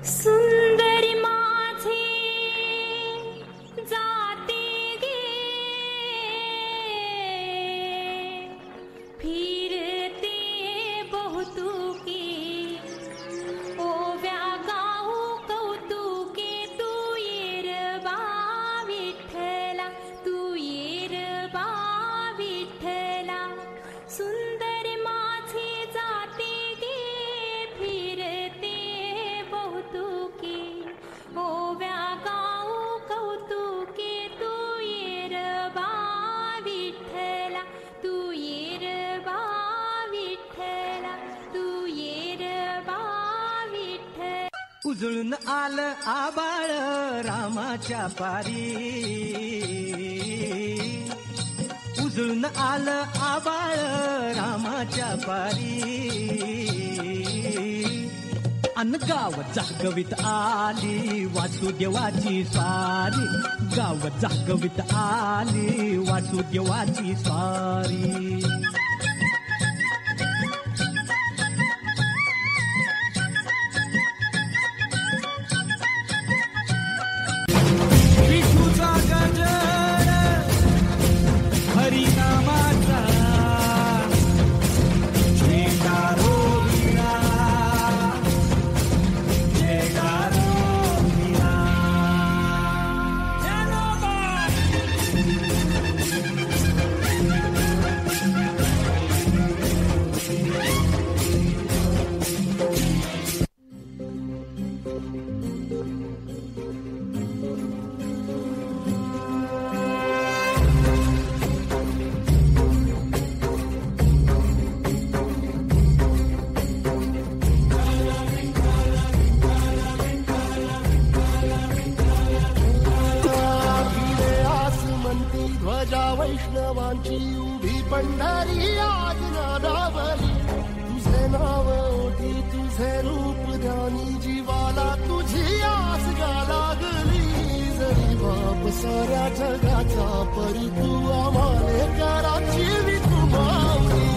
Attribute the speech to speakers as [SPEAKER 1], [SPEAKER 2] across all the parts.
[SPEAKER 1] सुंदरी माझी जाते गे फिरते बहुतुकी ओव्या गाऊ कौतुके तू येरबा विठ्ठला तू येरबा विठ्ठला सुंदरी माझी जाते गे फिरते बहुतुकी ओव्या गाऊ कौतुके तू येरबा विठ्ठला तू येरबा विठ्ठला तू येरबा विठ्ठला.
[SPEAKER 2] उजळून आलं आबाळ रामाच्या पारी उजळून आलं आबाळ रामाच्या पारी अन गाव जागवित आली वासुदेवाची स्वारी गाव जागवित आली वासुदेवाची स्वारी. विठूचा गजर हरिनामाचा जयकारो वीरा जयकारो वीरा.
[SPEAKER 3] ध्वजा वैष्णवांची उभी पंढरी आज नादावली तुझे नाव ओठी तुझे रूप ध्यानी जीवाला तुझी आस गा लागली जरी बाप साऱ्या जगाचा परी तू आम्हाले कराची विठू माऊली.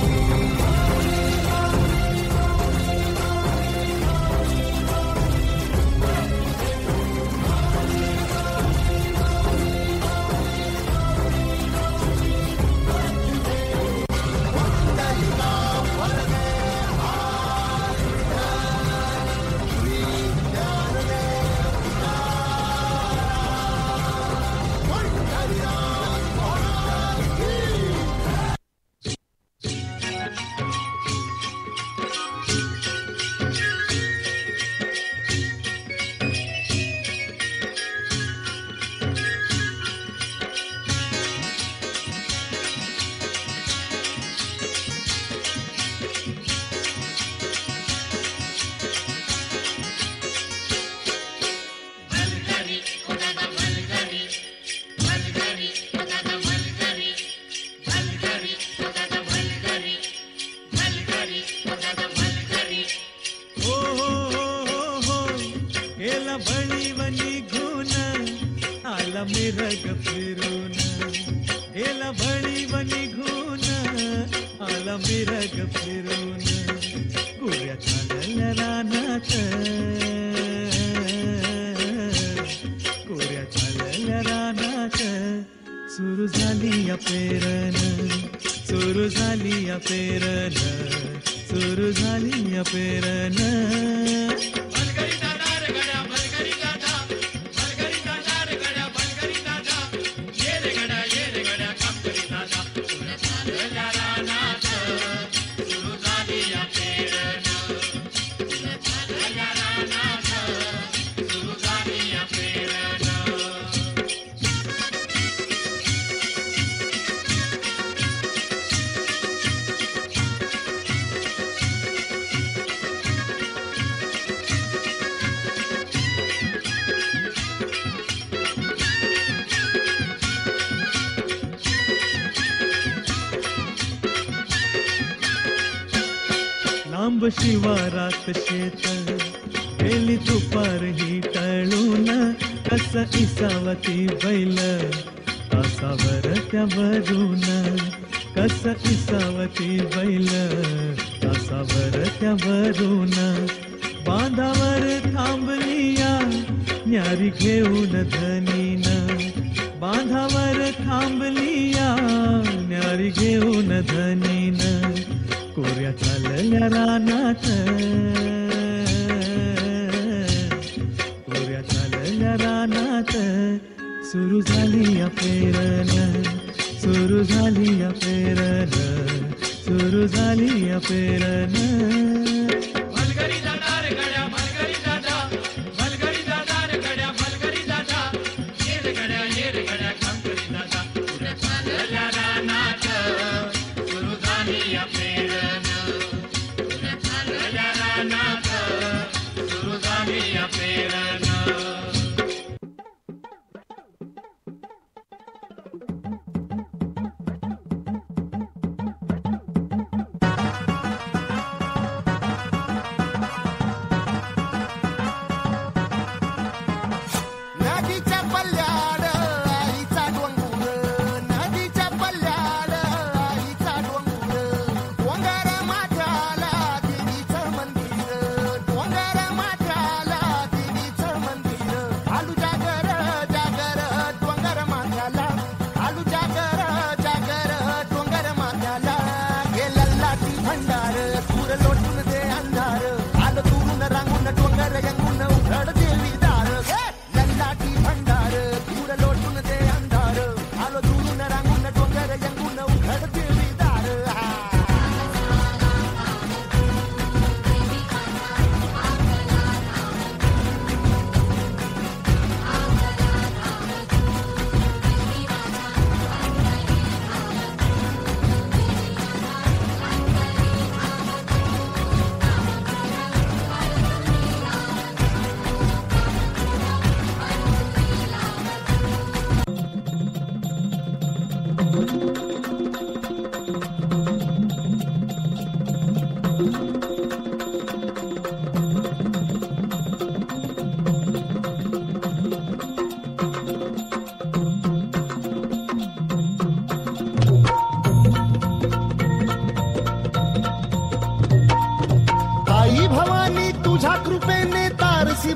[SPEAKER 3] मिरग फिरून गेला भळी बनी घून आला मिरग फिरून गुऱ्या चालल्या रानात गुऱ्या चालल्या रानात सुरू झाली या पेरण सुरू झाली या पेरण सुरू झाली या पेरण. लांब शिवारात शेत गेली तुपार ही टळून कस इसावती बैल तासावर त्या भरून कस इसावती बैल तासावर त्या भरून बांधावर थांबली न्यारी घेऊन धनीन बांधावर थांबलिया न्यारी घेऊन धनीन कोऱ्या चालल्या रानात कोऱ्या चालल्या रानात सुरू झाली या पेरण सुरू झाली या पेरण सुरू झाली या पेरण
[SPEAKER 2] मलगरी दादा रे गड्या मलगरी दादा मलगरी दादा रे गड्या मलगरी दादा ये रे गड्या काम करी दादा पुढे चालल्या रानात सुरू झाली या पेरण पुढे चालल्या रानात सुरू झाली या पेरण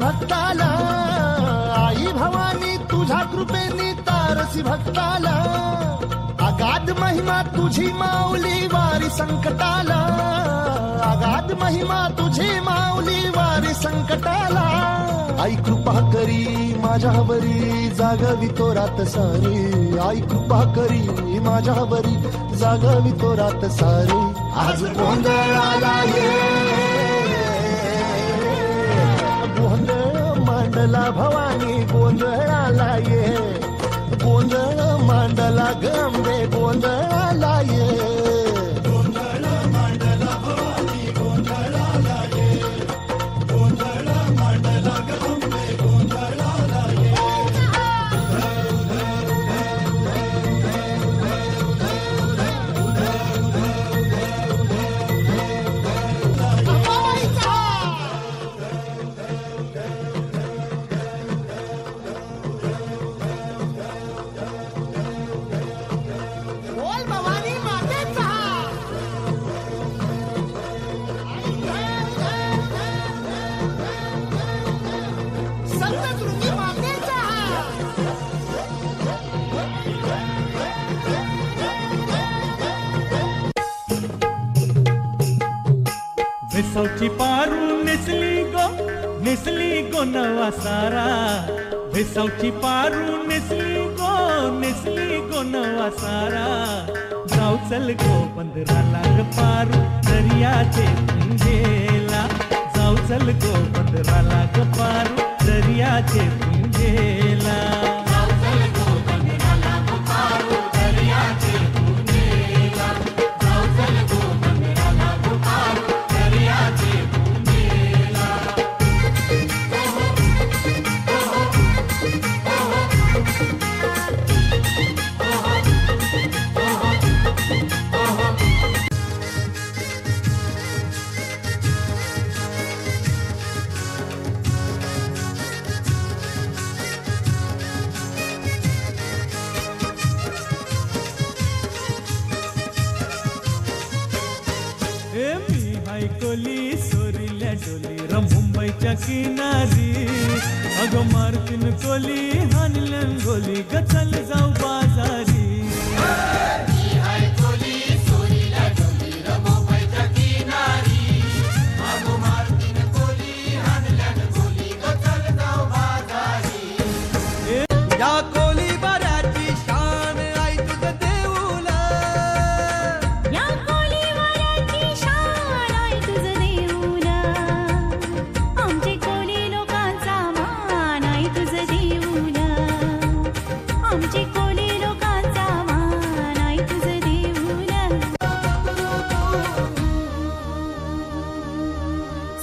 [SPEAKER 4] भक्ताला आई भवानी तुझ्या कृपेने तारसी भक्ताला अगाध महिमा तुझी माऊली वारी संकटाला अगाध महिमा तुझी माऊली वारी संकटाला आई कृपा करी माझ्यावरी जागवी तो रात सारी आई कृपा करी माझ्यावरी जागवी तो रात सारी आज गोंधळाला ये गोंधळ मांडला भवानी गोंधळाला ये गोंधळ मांडला गंबे गोंधळाला ये गोंधळ मांडला भवानी गोंधळाला ये गोंधळ मांडला गंबे गोंधळाला ये
[SPEAKER 3] भेसावची पारू नेसली गो नवा सारा भेसावची पारू नेसली गो नवा सारा जाऊ चल गो बंदराला ग पारू दर्याचे पुंजेला जाऊ चल गो बंदराला ग पारू दर्याचे पुंजेला मी हायकोली सोरिल्या बसल्या डोली र मुंबईच्या किनारी. अगं मारतीन कोली हानल्यान गोली ग चल जाऊ बाजारी.
[SPEAKER 5] या कोली बऱ्याची शान आई तुझं देऊला.
[SPEAKER 1] या कोलीवाऱ्याची शान आहे तुझं देऊला. आमचे कोली लोकांचा मान आहे तुझं देऊला. आमचे कोली लोकांचा मान आहे तुझं देऊला.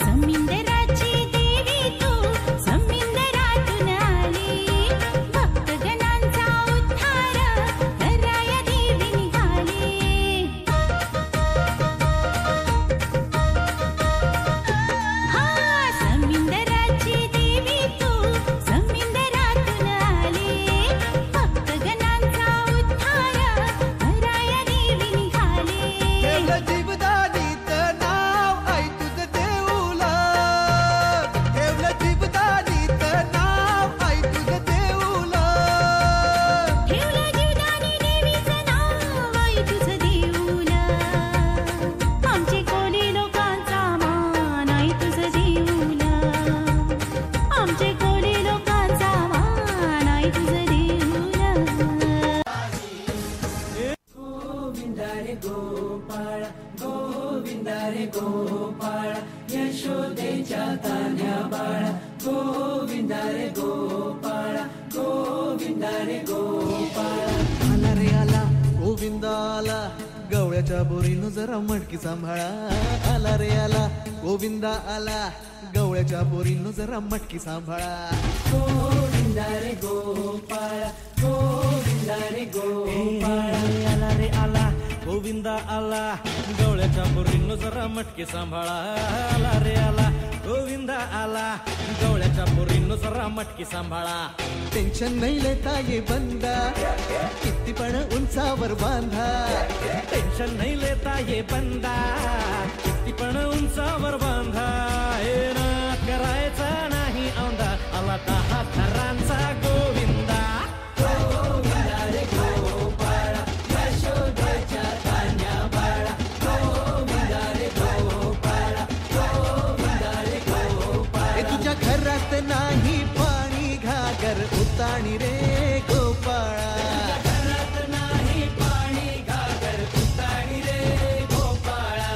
[SPEAKER 1] समिंदराची देवी तू समिंदरातून आली. भक्तगणांचा उद्धार कराया देवी निघाली. हा समिंदराची देवी तू समिंदरातून आली. भक्तगणांचा उद्धार कराया देवी निघाली.
[SPEAKER 5] ठेवलं जीवदानीचं नाव आई तुझं देऊला. ठेवलं जीवदानीचं नाव आई तुझं देऊला.
[SPEAKER 1] ठेवलं जीवदानी देवीचं नाव आई तुझं देऊला. आमचे कोली लोकांचा मान आई तुझं देऊला. आमचे कोली लोकांचा मान आई तुझं देऊला.
[SPEAKER 2] गोविंदा रे गोपाळा गोविंदा रे गोपाळा यशोदेच्या तान्ह्या बाळा. गोविंदा रे गोपाळा गोविंदा रे गोपाळा.
[SPEAKER 5] आला रे आला गोविंदा आला. गवळ्याच्या बोरीनं जरा मटकी सांभाळा. आला रे आला गोविंदा आला. गवळ्याच्या बोरीनं जरा मटकी सांभाळा.
[SPEAKER 2] गोविंदा रे गोपाळा गोविंदा रे गोपाळा.
[SPEAKER 3] आला रे आला गोविंदा आला. गवळ्याच्या बोरीनं जरा मटकी सांभाळा. आला रे आला गोविंदा आला. गवळ्याच्या बोरीनं जरा मटकी सांभाळा.
[SPEAKER 5] टेन्शन नाही लेता ये बंदा. किती पण उंचावर बांधा.
[SPEAKER 3] टेन्शन नाही लेता ये बंदा. किती पण उंचावर बांधा. हे ना करायचा नाही औंदा. आला 10 थरांचा गोविंदा.
[SPEAKER 2] गोविंदा रे गोपाळा यशोदेच्या तान्ह्या बाळा. गोविंदा रे गोपाळा गोविंदा रे गोपाळा.
[SPEAKER 5] ए तुझ्या घरात नाही पाणी घागर उताणी रे गोपाळा.
[SPEAKER 2] घरात नाही पाणी घागर उताणी रे गोपाळा.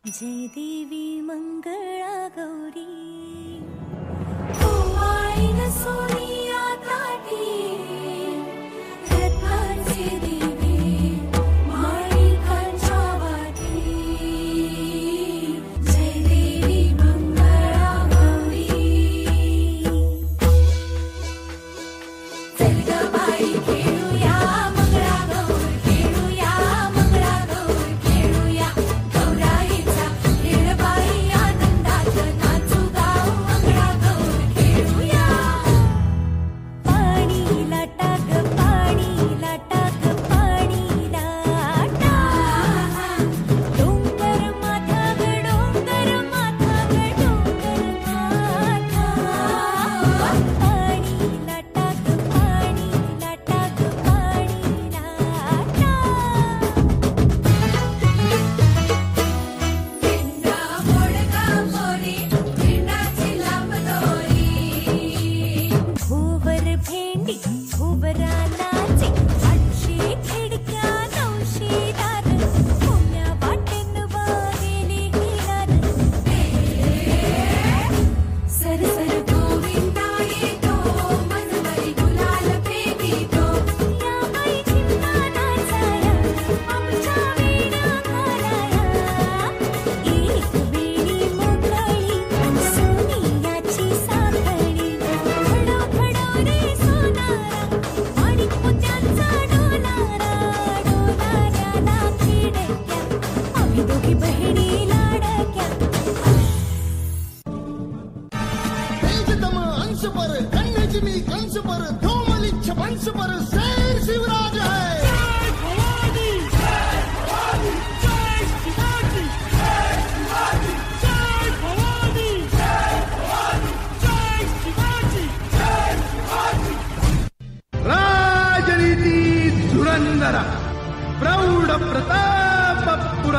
[SPEAKER 1] जय देवी मंगळा गौरी. ओवाळीन सोनिया ताटी रत्नांचे दिवे माणिकांच्या वाटी. जय देवी मंगळा गौरी. चल ग बाई खेळूया मंगळागौर खेळूया मंगळागौर खेळूया. गौराईचा खेळ बाई आनंदात नाचू गाऊ मंगळागौर खेळूया. पाणी लाटा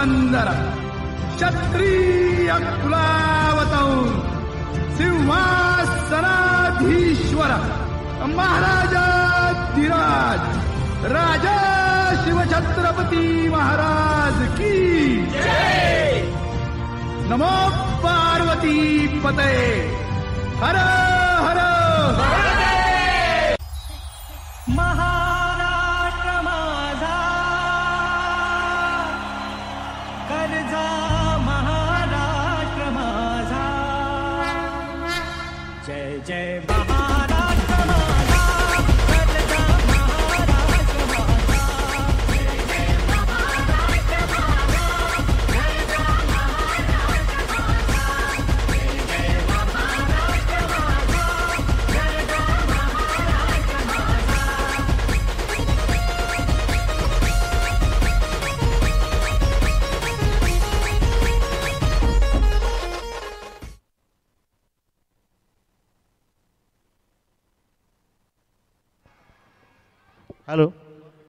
[SPEAKER 6] पुरंदर क्षत्रिय कुलावतौर सिंहासनाधीश्वर महाराजाधिराज राजा शिवछत्रपती महाराज की नमो पार्वती पते हर हर
[SPEAKER 3] महाराष्ट्र माझा कर्जा महाराष्ट्र माझा जय जय महाराष्ट्र माझा कर्जा महाराष्ट्र माझा
[SPEAKER 7] हॅलो